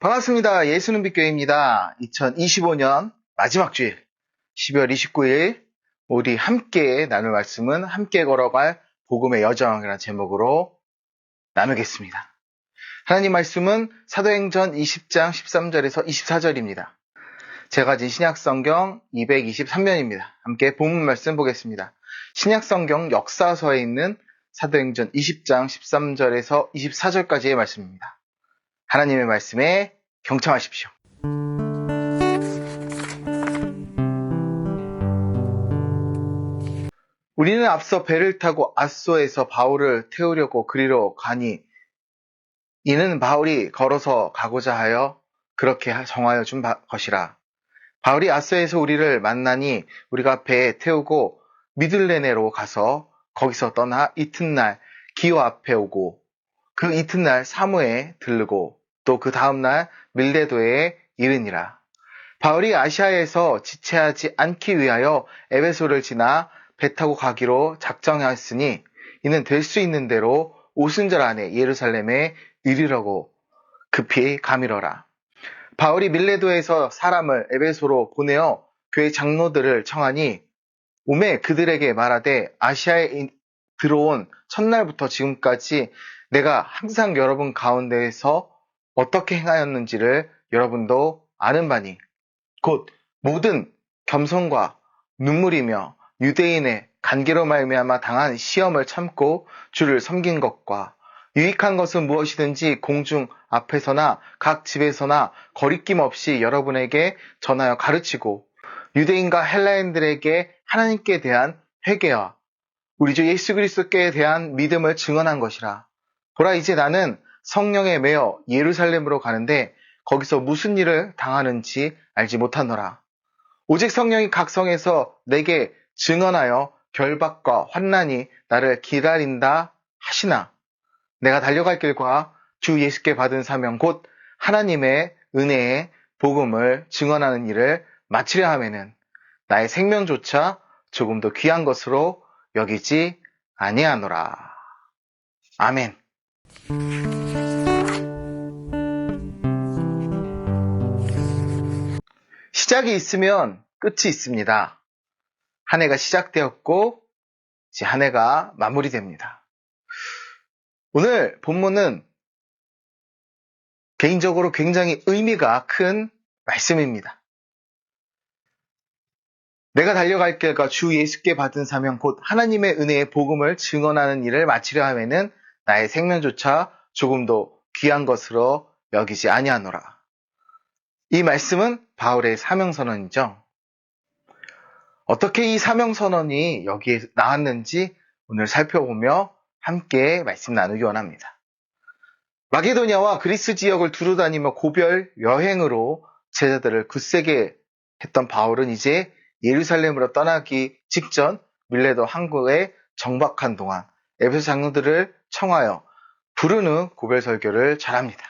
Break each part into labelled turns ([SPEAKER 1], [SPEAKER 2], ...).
[SPEAKER 1] 반갑습니다. 예수는 빛교회입니다. 2025년 마지막 주일 12월 29일 우리 함께 나눌 말씀은 함께 걸어갈 복음의 여정이라는 제목으로 나누겠습니다. 하나님 말씀은 사도행전 20장 13절에서 24절입니다. 제가 가진 신약성경 223면입니다. 함께 본문 말씀 보겠습니다. 신약성경 역사서에 있는 사도행전 20장 13절에서 24절까지의 말씀입니다. 하나님의 말씀에 경청하십시오. 우리는 앞서 배를 타고 앗소에서 바울을 태우려고 그리로 가니 이는 바울이 걸어서 가고자 하여 그렇게 정하여 준 것이라. 바울이 앗소에서 우리를 만나니 우리가 배에 태우고 미들레네로 가서 거기서 떠나 이튿날 기호 앞에 오고 그 이튿날 사무에 들르고 또 그 다음날 밀레도에 이르니라. 바울이 아시아에서 지체하지 않기 위하여 에베소를 지나 배 타고 가기로 작정하였으니 이는 될 수 있는 대로 오순절 안에 예루살렘에 이르려고 급히 가미러라. 바울이 밀레도에서 사람을 에베소로 보내어 교회 장로들을 청하니 오매 그들에게 말하되 아시아에 들어온 첫날부터 지금까지 내가 항상 여러분 가운데에서 어떻게 행하였는지를 여러분도 아는 바니 곧 모든 겸손과 눈물이며 유대인의 간계로 말미암아 당한 시험을 참고 주를 섬긴 것과 유익한 것은 무엇이든지 공중 앞에서나 각 집에서나 거리낌 없이 여러분에게 전하여 가르치고 유대인과 헬라인들에게 하나님께 대한 회개와 우리 주 예수 그리스도께 대한 믿음을 증언한 것이라. 보라, 이제 나는 성령에 매여 예루살렘으로 가는데 거기서 무슨 일을 당하는지 알지 못하노라. 오직 성령이 각 성에서 내게 증언하여 결박과 환난이 나를 기다린다 하시나 내가 달려갈 길과 주 예수께 받은 사명 곧 하나님의 은혜의 복음을 증언하는 일을 마치려 하면은 나의 생명조차 조금도 귀한 것으로 여기지 아니하노라. 아멘. 시작이 있으면 끝이 있습니다. 한 해가 시작되었고 이제 한 해가 마무리됩니다. 오늘 본문은 개인적으로 굉장히 의미가 큰 말씀입니다. 내가 달려갈 길과 주 예수께 받은 사명 곧 하나님의 은혜의 복음을 증언하는 일을 마치려 하면은 나의 생명조차 조금도 귀한 것으로 여기지 아니하노라. 이 말씀은 바울의 사명선언이죠. 어떻게 이 사명선언이 여기에 나왔는지 오늘 살펴보며 함께 말씀 나누기 원합니다. 마게도냐와 그리스 지역을 두루다니며 고별 여행으로 제자들을 굳세게 했던 바울은 이제 예루살렘으로 떠나기 직전 밀레도 항구에 정박한 동안 에베소 장로들을 청하여 부르는 고별 설교를 잘합니다.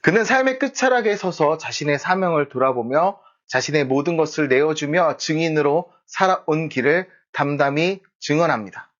[SPEAKER 1] 그는 삶의 끝자락에 서서 자신의 사명을 돌아보며 자신의 모든 것을 내어주며 증인으로 살아온 길을 담담히 증언합니다.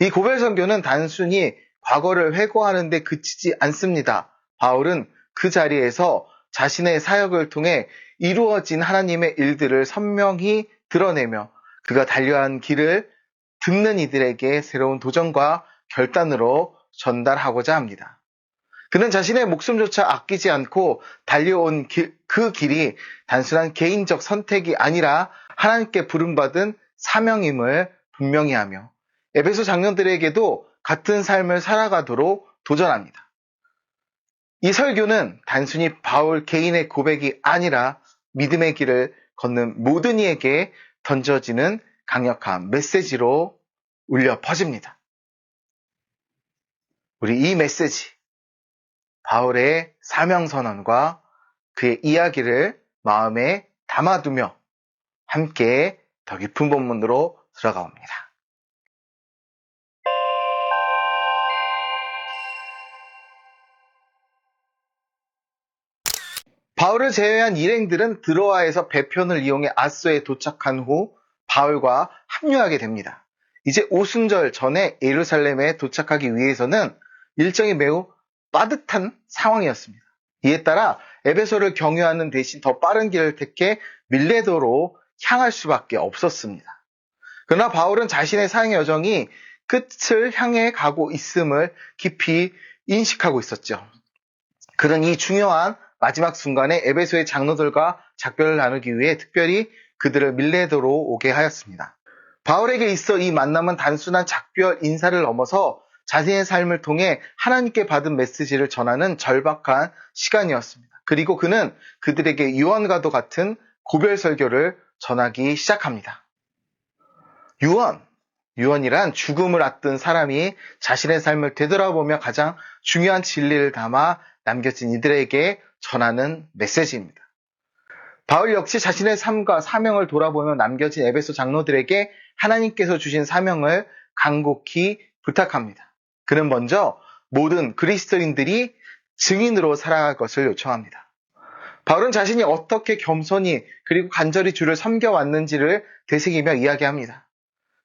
[SPEAKER 1] 이 고별 선교는 단순히 과거를 회고하는 데 그치지 않습니다. 바울은 그 자리에서 자신의 사역을 통해 이루어진 하나님의 일들을 선명히 드러내며 그가 달려간 길을 듣는 이들에게 새로운 도전과 결단으로 전달하고자 합니다. 그는 자신의 목숨조차 아끼지 않고 달려온 그 길이 단순한 개인적 선택이 아니라 하나님께 부름받은 사명임을 분명히 하며 에베소 장로들에게도 같은 삶을 살아가도록 도전합니다. 이 설교는 단순히 바울 개인의 고백이 아니라 믿음의 길을 걷는 모든 이에게 던져지는 강력한 메시지로 울려 퍼집니다. 우리 이 메시지, 바울의 사명선언과 그의 이야기를 마음에 담아두며 함께 더 깊은 본문으로 들어가 봅니다. 바울을 제외한 일행들은 드로아에서 배편을 이용해 앗소에 도착한 후 바울과 합류하게 됩니다. 이제 오순절 전에 예루살렘에 도착하기 위해서는 일정이 매우 빠듯한 상황이었습니다. 이에 따라 에베소를 경유하는 대신 더 빠른 길을 택해 밀레도로 향할 수밖에 없었습니다. 그러나 바울은 자신의 사행 여정이 끝을 향해 가고 있음을 깊이 인식하고 있었죠. 그는 이 중요한 마지막 순간에 에베소의 장로들과 작별을 나누기 위해 특별히 그들을 밀레도로 오게 하였습니다. 바울에게 있어 이 만남은 단순한 작별 인사를 넘어서 자신의 삶을 통해 하나님께 받은 메시지를 전하는 절박한 시간이었습니다. 그리고 그는 그들에게 유언과도 같은 고별 설교를 전하기 시작합니다. 유언이란 죽음을 앞둔 사람이 자신의 삶을 되돌아보며 가장 중요한 진리를 담아 남겨진 이들에게 전하는 메시지입니다. 바울 역시 자신의 삶과 사명을 돌아보며 남겨진 에베소 장로들에게 하나님께서 주신 사명을 간곡히 부탁합니다. 그는 먼저 모든 그리스도인들이 증인으로 살아갈 것을 요청합니다. 바울은 자신이 어떻게 겸손히 그리고 간절히 주를 섬겨왔는지를 되새기며 이야기합니다.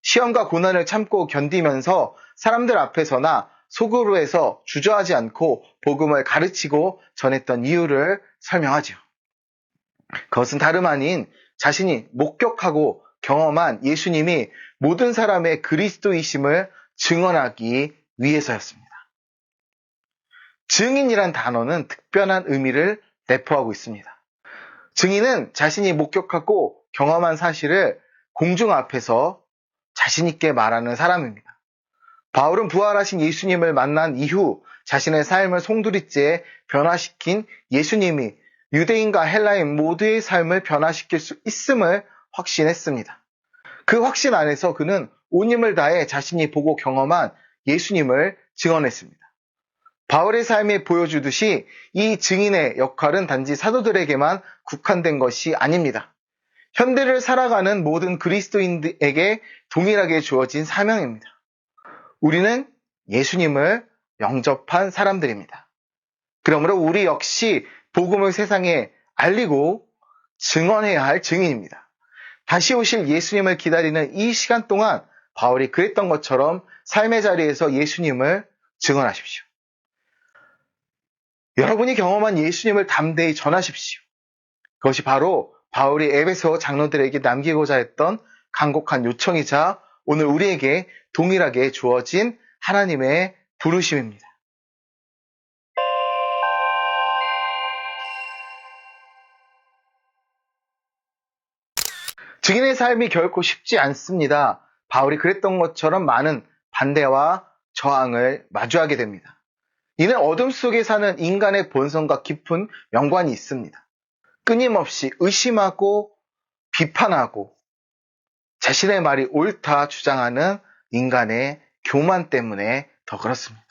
[SPEAKER 1] 시험과 고난을 참고 견디면서 사람들 앞에서나 속으로 해서 주저하지 않고 복음을 가르치고 전했던 이유를 설명하죠. 그것은 다름 아닌 자신이 목격하고 경험한 예수님이 모든 사람의 그리스도이심을 증언하기 위해서였습니다. 증인이란 단어는 특별한 의미를 내포하고 있습니다. 증인은 자신이 목격하고 경험한 사실을 공중 앞에서 자신 있게 말하는 사람입니다. 바울은 부활하신 예수님을 만난 이후 자신의 삶을 송두리째 변화시킨 예수님이 유대인과 헬라인 모두의 삶을 변화시킬 수 있음을 확신했습니다. 그 확신 안에서 그는 온 힘을 다해 자신이 보고 경험한 예수님을 증언했습니다. 바울의 삶이 보여주듯이 이 증인의 역할은 단지 사도들에게만 국한된 것이 아닙니다. 현대를 살아가는 모든 그리스도인에게 동일하게 주어진 사명입니다. 우리는 예수님을 영접한 사람들입니다. 그러므로 우리 역시 복음을 세상에 알리고 증언해야 할 증인입니다. 다시 오실 예수님을 기다리는 이 시간 동안 바울이 그랬던 것처럼 삶의 자리에서 예수님을 증언하십시오. 여러분이 경험한 예수님을 담대히 전하십시오. 그것이 바로 바울이 에베소 장로들에게 남기고자 했던 간곡한 요청이자 오늘 우리에게 동일하게 주어진 하나님의 부르심입니다. 증인의 삶이 결코 쉽지 않습니다. 바울이 그랬던 것처럼 많은 반대와 저항을 마주하게 됩니다. 이는 어둠 속에 사는 인간의 본성과 깊은 연관이 있습니다. 끊임없이 의심하고 비판하고 자신의 말이 옳다 주장하는 인간의 교만 때문에 더 그렇습니다.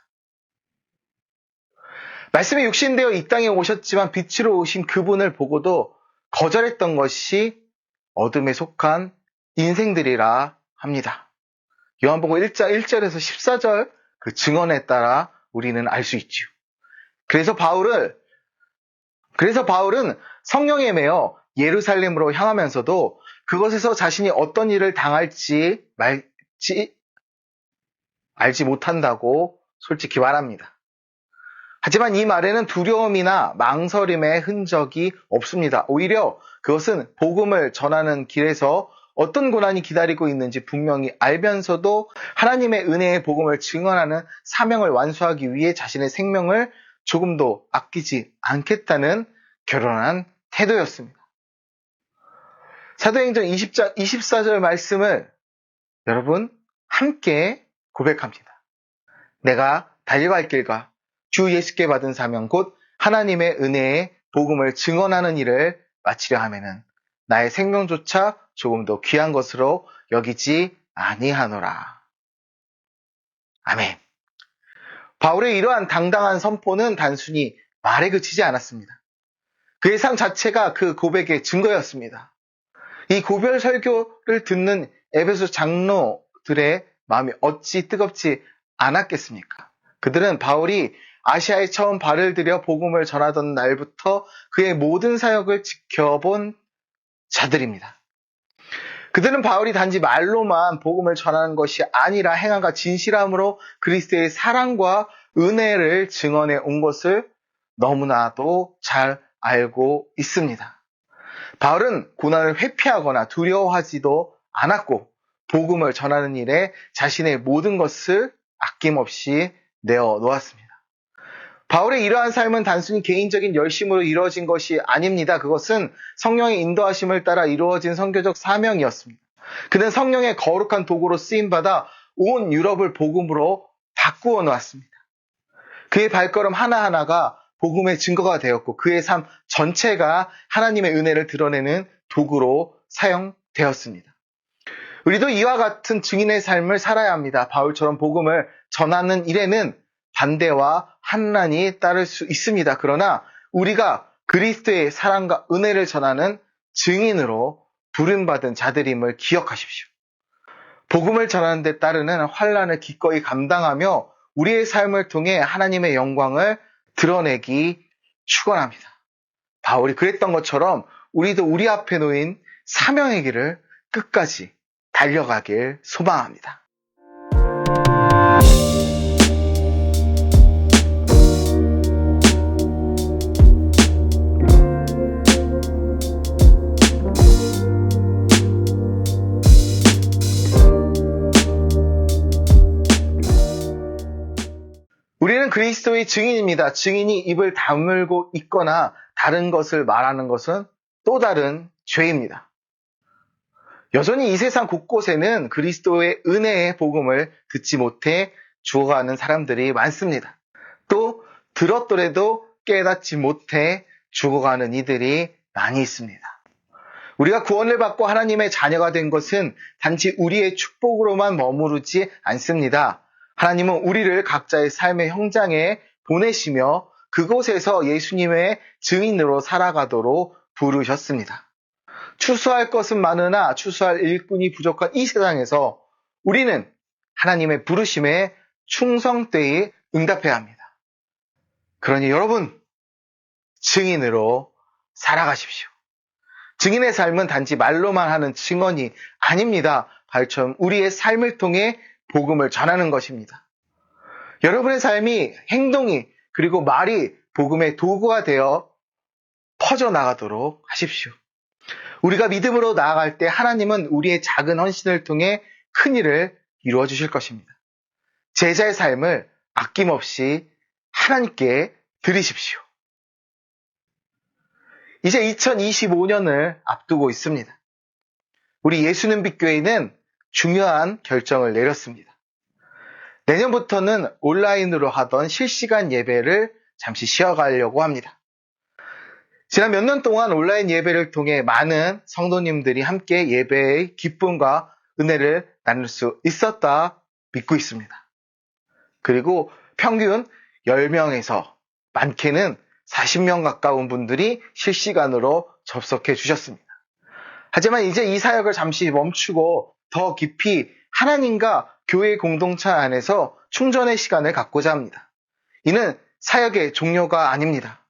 [SPEAKER 1] 말씀이 육신되어 이 땅에 오셨지만 빛으로 오신 그분을 보고도 거절했던 것이 어둠에 속한 인생들이라 합니다. 요한복음 1장 1절에서 14절 그 증언에 따라 우리는 알 수 있지요. 그래서 바울은 성령에 매여 예루살렘으로 향하면서도 그것에서 자신이 어떤 일을 당할지 말지 알지 못한다고 솔직히 말합니다. 하지만 이 말에는 두려움이나 망설임의 흔적이 없습니다. 오히려 그것은 복음을 전하는 길에서 어떤 고난이 기다리고 있는지 분명히 알면서도 하나님의 은혜의 복음을 증언하는 사명을 완수하기 위해 자신의 생명을 조금도 아끼지 않겠다는 결연한 태도였습니다. 사도행전 20장 24절 말씀을 여러분 함께 고백합니다. 내가 달려갈 길과 주 예수께 받은 사명 곧 하나님의 은혜의 복음을 증언하는 일을 마치려 하면은 나의 생명조차 조금도 귀한 것으로 여기지 아니하노라. 아멘. 바울의 이러한 당당한 선포는 단순히 말에 그치지 않았습니다. 그의 삶 자체가 그 고백의 증거였습니다. 이 고별 설교를 듣는 에베소 장로들의 마음이 어찌 뜨겁지 않았겠습니까? 그들은 바울이 아시아에 처음 발을 들여 복음을 전하던 날부터 그의 모든 사역을 지켜본 자들입니다. 그들은 바울이 단지 말로만 복음을 전하는 것이 아니라 행함과 진실함으로 그리스도의 사랑과 은혜를 증언해 온 것을 너무나도 잘 알고 있습니다. 바울은 고난을 회피하거나 두려워하지도 않았고 복음을 전하는 일에 자신의 모든 것을 아낌없이 내어 놓았습니다. 바울의 이러한 삶은 단순히 개인적인 열심으로 이루어진 것이 아닙니다. 그것은 성령의 인도하심을 따라 이루어진 선교적 사명이었습니다. 그는 성령의 거룩한 도구로 쓰임받아 온 유럽을 복음으로 바꾸어 놓았습니다. 그의 발걸음 하나하나가 복음의 증거가 되었고 그의 삶 전체가 하나님의 은혜를 드러내는 도구로 사용되었습니다. 우리도 이와 같은 증인의 삶을 살아야 합니다. 바울처럼 복음을 전하는 일에는 반대와 한란이 따를 수 있습니다. 그러나 우리가 그리스도의 사랑과 은혜를 전하는 증인으로 부름받은 자들임을 기억하십시오. 복음을 전하는 데 따르는 환란을 기꺼이 감당하며 우리의 삶을 통해 하나님의 영광을 드러내기 축원합니다. 바울이 그랬던 것처럼 우리도 우리 앞에 놓인 사명의 길을 끝까지 달려가길 소망합니다. 우리는 그리스도의 증인입니다. 증인이 입을 다물고 있거나 다른 것을 말하는 것은 또 다른 죄입니다. 여전히 이 세상 곳곳에는 그리스도의 은혜의 복음을 듣지 못해 죽어가는 사람들이 많습니다. 또 들었더라도 깨닫지 못해 죽어가는 이들이 많이 있습니다. 우리가 구원을 받고 하나님의 자녀가 된 것은 단지 우리의 축복으로만 머무르지 않습니다. 하나님은 우리를 각자의 삶의 현장에 보내시며 그곳에서 예수님의 증인으로 살아가도록 부르셨습니다. 추수할 것은 많으나 추수할 일꾼이 부족한 이 세상에서 우리는 하나님의 부르심에 충성되이 응답해야 합니다. 그러니 여러분, 증인으로 살아가십시오. 증인의 삶은 단지 말로만 하는 증언이 아닙니다. 발처럼 우리의 삶을 통해 복음을 전하는 것입니다. 여러분의 삶이 행동이 그리고 말이 복음의 도구가 되어 퍼져나가도록 하십시오. 우리가 믿음으로 나아갈 때 하나님은 우리의 작은 헌신을 통해 큰 일을 이루어 주실 것입니다. 제자의 삶을 아낌없이 하나님께 드리십시오. 이제 2025년을 앞두고 있습니다. 우리 예수님빛교회는 중요한 결정을 내렸습니다. 내년부터는 온라인으로 하던 실시간 예배를 잠시 쉬어가려고 합니다. 지난 몇 년 동안 온라인 예배를 통해 많은 성도님들이 함께 예배의 기쁨과 은혜를 나눌 수 있었다 믿고 있습니다. 그리고 평균 10명에서 많게는 40명 가까운 분들이 실시간으로 접속해 주셨습니다. 하지만 이제 이 사역을 잠시 멈추고 더 깊이 하나님과 교회 공동체 안에서 충전의 시간을 갖고자 합니다. 이는 사역의 종료가 아닙니다.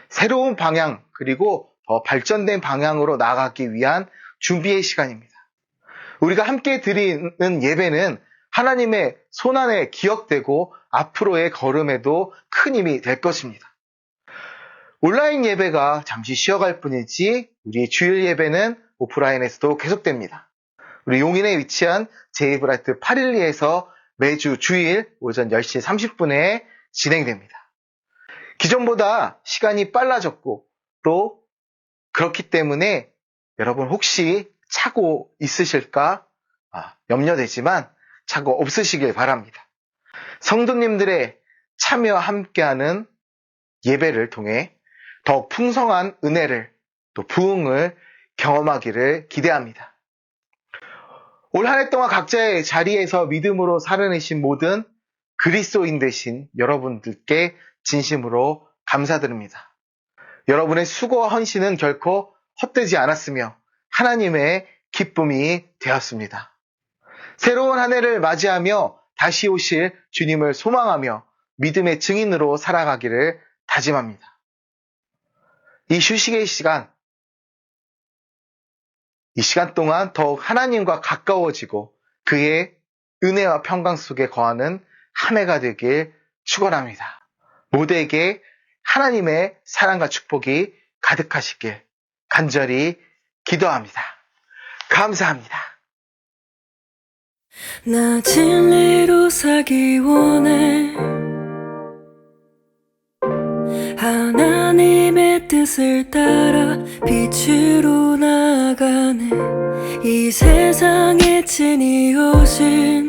[SPEAKER 1] 새로운 방향 그리고 더 발전된 방향으로 나아가기 위한 준비의 시간입니다. 우리가 함께 드리는 예배는 하나님의 손안에 기억되고 앞으로의 걸음에도 큰 힘이 될 것입니다. 온라인 예배가 잠시 쉬어갈 뿐이지 우리의 주일 예배는 오프라인에서도 계속됩니다. 우리 용인에 위치한 제이브라이트 812에서 매주 주일 오전 10시 30분에 진행됩니다. 기존보다 시간이 빨라졌고 또 그렇기 때문에 여러분 혹시 차고 있으실까 염려되지만 차고 없으시길 바랍니다. 성도님들의 참여와 함께하는 예배를 통해 더 풍성한 은혜를 또 부흥을 경험하기를 기대합니다. 올 한 해 동안 각자의 자리에서 믿음으로 살아내신 모든 그리스도인 되신 여러분들께 진심으로 감사드립니다. 여러분의 수고와 헌신은 결코 헛되지 않았으며 하나님의 기쁨이 되었습니다. 새로운 한 해를 맞이하며 다시 오실 주님을 소망하며 믿음의 증인으로 살아가기를 다짐합니다. 이 휴식의 시간, 이 시간 동안 더욱 하나님과 가까워지고 그의 은혜와 평강 속에 거하는 한 해가 되길 축원합니다. 모두에게 하나님의 사랑과 축복이 가득하시길 간절히 기도합니다. 감사합니다.
[SPEAKER 2] 나 진리로 살기 원해. 하나님의 뜻을 따라 빛으로 나아가네. 이 세상에 친히 오신